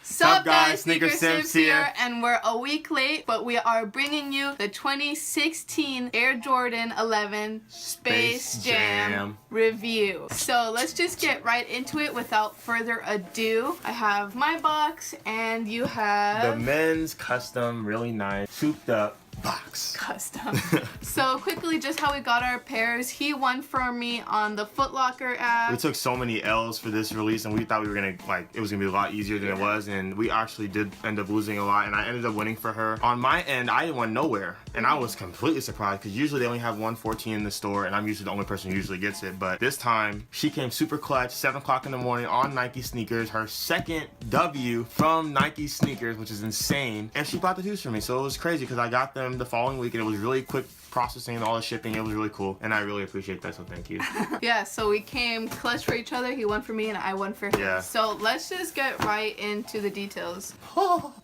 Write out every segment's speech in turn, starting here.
Sup guys, Sneaker Simps Simps here, and we're a week late, but we are bringing you the 2016 Air Jordan 11 Space Jam review. So let's just get right into it without further ado. I have my box and you have the men's custom, really nice, souped up box. Custom. So quickly, just how we got our pairs. He won for me on the Foot Locker app. We took so many L's for this release, and we thought we were gonna it was gonna be a lot easier than it was, and we actually did end up losing a lot. And I ended up winning for her. On my end, I won nowhere, and I was completely surprised because usually they only have 114 in the store, and I'm usually the only person who usually gets it. But this time, she came super clutch, 7 o'clock in the morning on Nike sneakers. Her second W from Nike sneakers, which is insane, and she bought the shoes for me. So it was crazy because I got them the following week, and it was really quick processing and all the shipping. It was really cool, and I really appreciate that, so thank you. Yeah, so we came clutch for each other. He won for me and I won for him. Yeah. So let's just get right into the details.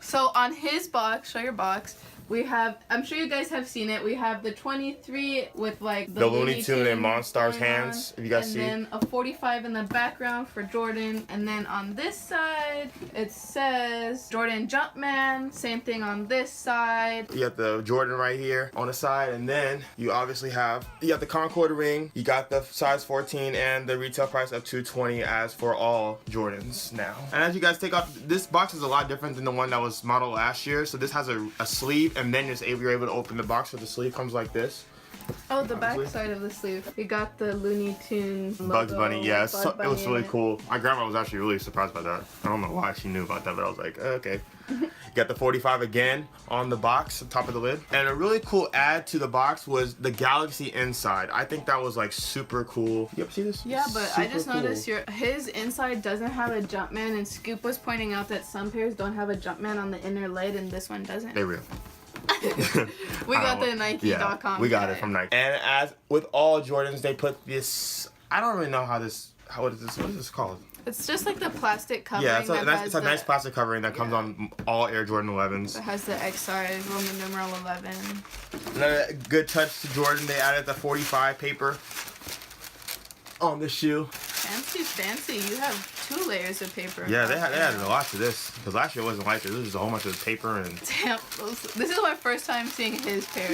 So on his box, show your box, we have, I'm sure you guys have seen it, we have the 23 with like the Looney Tune and Monstar's hands, if you guys see. And then a 45 in the background for Jordan. And then on this side, it says Jordan Jumpman. Same thing on this side. You got the Jordan right here on the side, and then you obviously have, you got the Concord ring, you got the size 14 and the retail price of $220 as for all Jordans now. And as you guys take off, this box is a lot different than the one that was modeled last year. So this has a sleeve, and then you're able to open the box, so the sleeve comes like this. Oh, the back side of the sleeve. We got the Looney Tune logo, Bugs Bunny, yeah, Bug Bunny it was really in it. cool. My grandma was actually really surprised by that. I don't know why she knew about that, but I was like, okay. You got the 45 again on the box, the top of the lid. And a really cool add to the box was the Galaxy inside. I think that was like super cool. You ever see this? Yeah, but I just Super cool. noticed his inside doesn't have a Jumpman, and Scoop was pointing out that some pairs don't have a Jumpman on the inner lid, and this one doesn't. They real. We got the Nike.com. Yeah, we got it from Nike. And as with all Jordans, they put this, I don't really know what is this called? It's just like the plastic covering. Yeah, it's a that nice plastic covering that comes on all Air Jordan 11s. It has the X size, Roman numeral 11. Another good touch to Jordan, they added the 45 paper on the shoe. Fancy. You have 2 layers of paper. Yeah, they added a lot to this, because last year it wasn't like this. This was a whole bunch of paper and... Damn, this is my first time seeing his pair.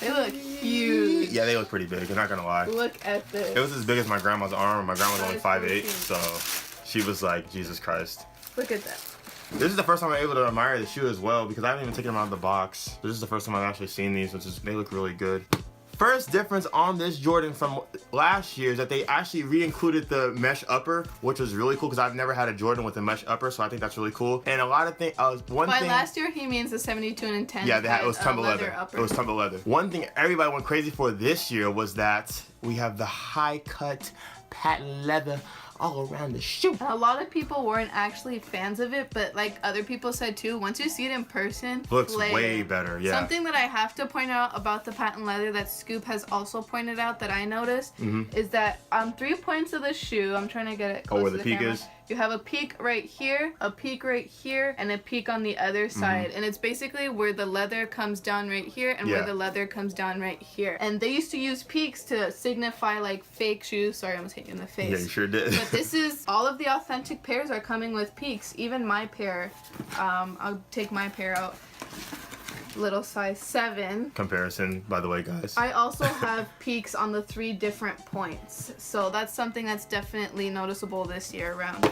They look huge. Yeah, they look pretty big, I'm not gonna lie. Look at this. It was as big as my grandma's arm. My grandma's only 5'8", so she was like, Jesus Christ. Look at that. This is the first time I'm able to admire the shoe as well, because I haven't even taken them out of the box. This is the first time I've actually seen these, they look really good. First difference on this Jordan from last year is that they actually re-included the mesh upper, which was really cool because I've never had a Jordan with a mesh upper, so I think that's really cool. And a lot of things, By last year, he means the 72 and 10. Yeah, it was tumble leather. Upper. It was tumble leather. One thing everybody went crazy for this year was that we have the high cut patent leather all around the shoe. A lot of people weren't actually fans of it, but like other people said too, once you see it in person, looks way better. Yeah. Something that I have to point out about the patent leather that Scoop has also pointed out that I noticed is that on 3 points of the shoe, I'm trying to get it close where to the the peak camera. is? You have a peak right here, a peak right here, and a peak on the other side. And it's basically where the leather comes down right here and where the leather comes down right here. And they used to use peaks to signify like fake shoes. Sorry, I almost hit you in the face. Yeah, you sure did. But this is, all of the authentic pairs are coming with peaks. Even my pair, I'll take my pair out. Little size 7. Comparison, by the way, guys. I also have peaks on the 3 different points. So that's something that's definitely noticeable this year around.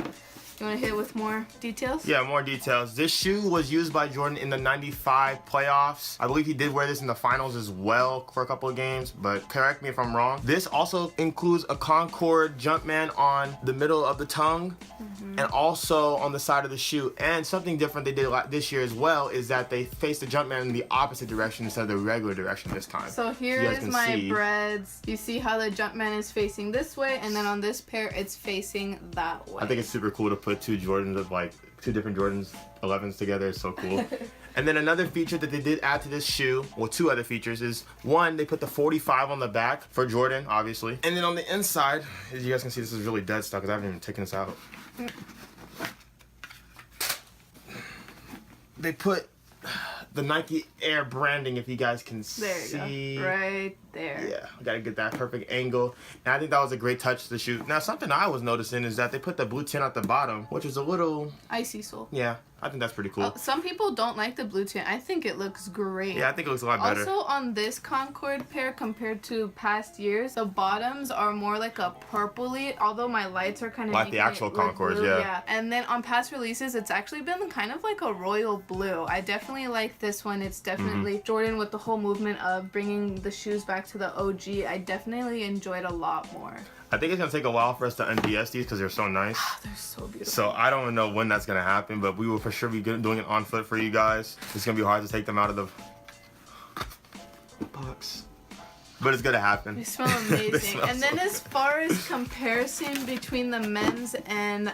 You want to hit with more details? Yeah, more details. This shoe was used by Jordan in the 95 playoffs. I believe he did wear this in the finals as well for a couple of games, but correct me if I'm wrong. This also includes a Concord Jumpman on the middle of the tongue and also on the side of the shoe. And something different they did this year as well is that they faced the Jumpman in the opposite direction instead of the regular direction this time. So here is my breads. You see how the Jumpman is facing this way, and then on this pair it's facing that way. I think it's super cool to put 2 Jordans of like 2 different Jordans 11s together. It's so cool. And then another feature that they did add to this shoe, well, 2 other features, is 1, they put the 45 on the back for Jordan, obviously. And then on the inside, as you guys can see, this is really dead stuff because I haven't even taken this out. They put the Nike Air branding, if you guys can see. There you go. Right there. Yeah, we gotta get that perfect angle. And I think that was a great touch to the shoe. Now, something I was noticing is that they put the blue tint at the bottom, which is a little... Icy sole. Yeah, I think that's pretty cool. Some people don't like the blue tint. I think it looks great. Yeah, I think it looks a lot better. Also, on this Concord pair, compared to past years, the bottoms are more like a purpley, although my lights are kind of like the actual Concords, yeah. And then on past releases, it's actually been kind of like a royal blue. I definitely like this one. It's definitely Jordan with the whole movement of bringing the shoes back to the OG. I definitely enjoyed a lot more. I think it's gonna take a while for us to unDS these because they're so nice. They're so beautiful. So I don't know when that's gonna happen, but we will for sure be doing it on foot for you guys. It's gonna be hard to take them out of the box, but it's gonna happen. They smell amazing. And then as far as comparison between the men's and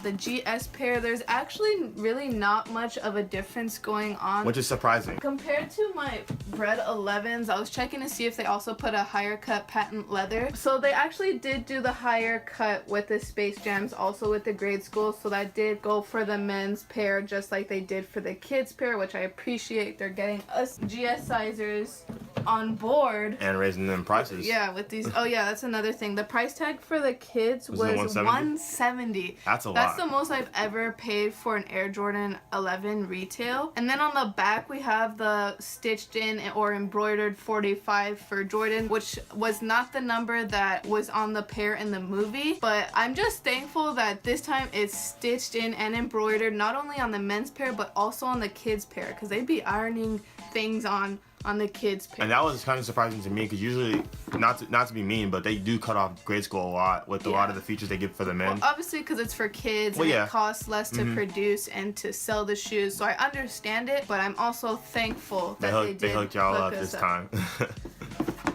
the GS pair, there's actually really not much of a difference going on. Which is surprising. Compared to my Bred 11s, I was checking to see if they also put a higher cut patent leather. So they actually did do the higher cut with the Space Jams, also with the grade school. So that did go for the men's pair just like they did for the kids pair, which I appreciate. They're getting us GS sizers on board. And raising them prices. Yeah, with these. Oh yeah, that's another thing. The price tag for the kids was $170. That's a lot. That's the most I've ever paid for an Air Jordan 11 retail. And then on the back we have the stitched in or embroidered 45 for Jordan, which was not the number that was on the pair in the movie. But I'm just thankful that this time it's stitched in and embroidered, not only on the men's pair but also on the kids pair, because they'd be ironing things on the kids pair. And that was kind of surprising to me because usually, not to be mean, but they do cut off grade school a lot with a lot of the features they give for the men. Well, obviously because it's for kids and it costs less to produce and to sell the shoes. So I understand it, but I'm also thankful that they hooked y'all up this time.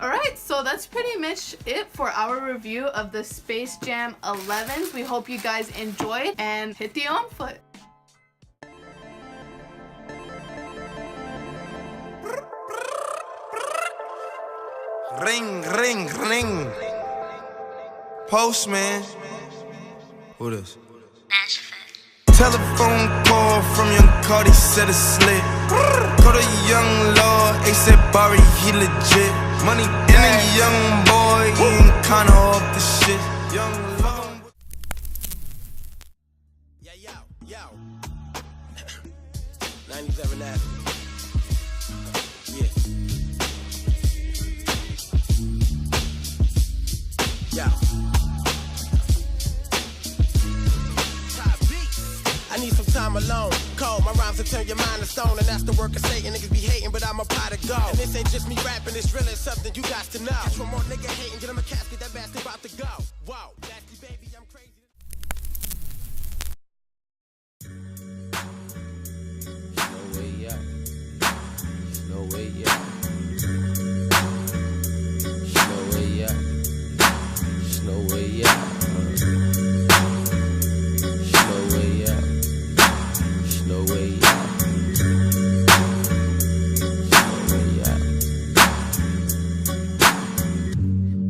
Alright, so that's pretty much it for our review of the Space Jam 11s. We hope you guys enjoyed and hit the on foot. Ring, ring, ring. Postman. Who this? Telephone call from young Cardi, said it's slit. Call the young lord, A$AP Bari, he legit. Money in a young boy, he ain't kinda off the shit. Young lord. Yeah, yo. 97 Avenue. Yeah. I need some time alone. Cold, my rhymes will turn your mind to stone, and that's the work of Satan. Niggas be hating, but I'm a pot to go. And this ain't just me rapping, it's really something you got to know. Catch one more nigga hating, get him a casket, that bastard about to go. Whoa, nasty baby, I'm crazy. No way out. No way out. No way out. No way out. No way out. No way out. No way out.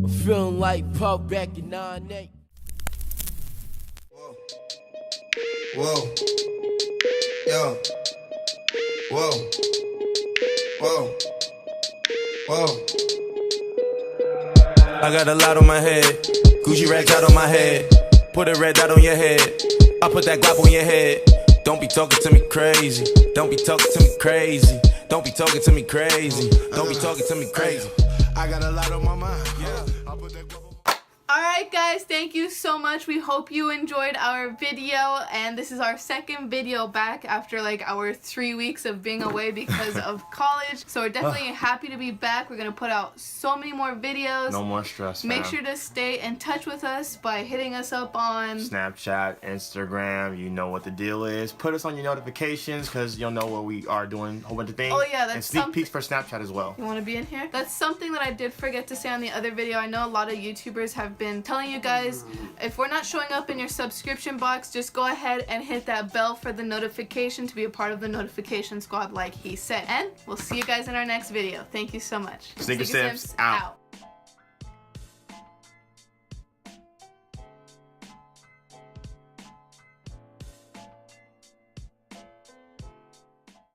I'm feeling like Puff back in 9-8. Whoa. Yo. Whoa. Whoa. Whoa. I got a lot on my head. Gucci racks out on my head. Put a red dot on your head. I put that Glock on your head. Don't be talking to me crazy. Don't be talking to me crazy. Don't be talking to me crazy. Don't be talking to me crazy. I got a lot on my mind. Yeah. I put that Glock on. Alright guys, thank you so much. We hope you enjoyed our video, and this is our second video back after like our 3 weeks of being away because of college. So we're definitely happy to be back. We're gonna put out so many more videos. No more stress, Make sure to stay in touch with us by hitting us up on Snapchat, Instagram. You know what the deal is. Put us on your notifications because you'll know where we are doing a whole bunch of things. Oh yeah, that's and sneak peeks for Snapchat as well. You want to be in here? That's something that I did forget to say on the other video. I know a lot of YouTubers have been telling you guys, if we're not showing up in your subscription box, just go ahead and hit that bell for the notification to be a part of the notification squad like he said. And we'll see you guys in our next video. Thank you so much. Sneaker Sips out.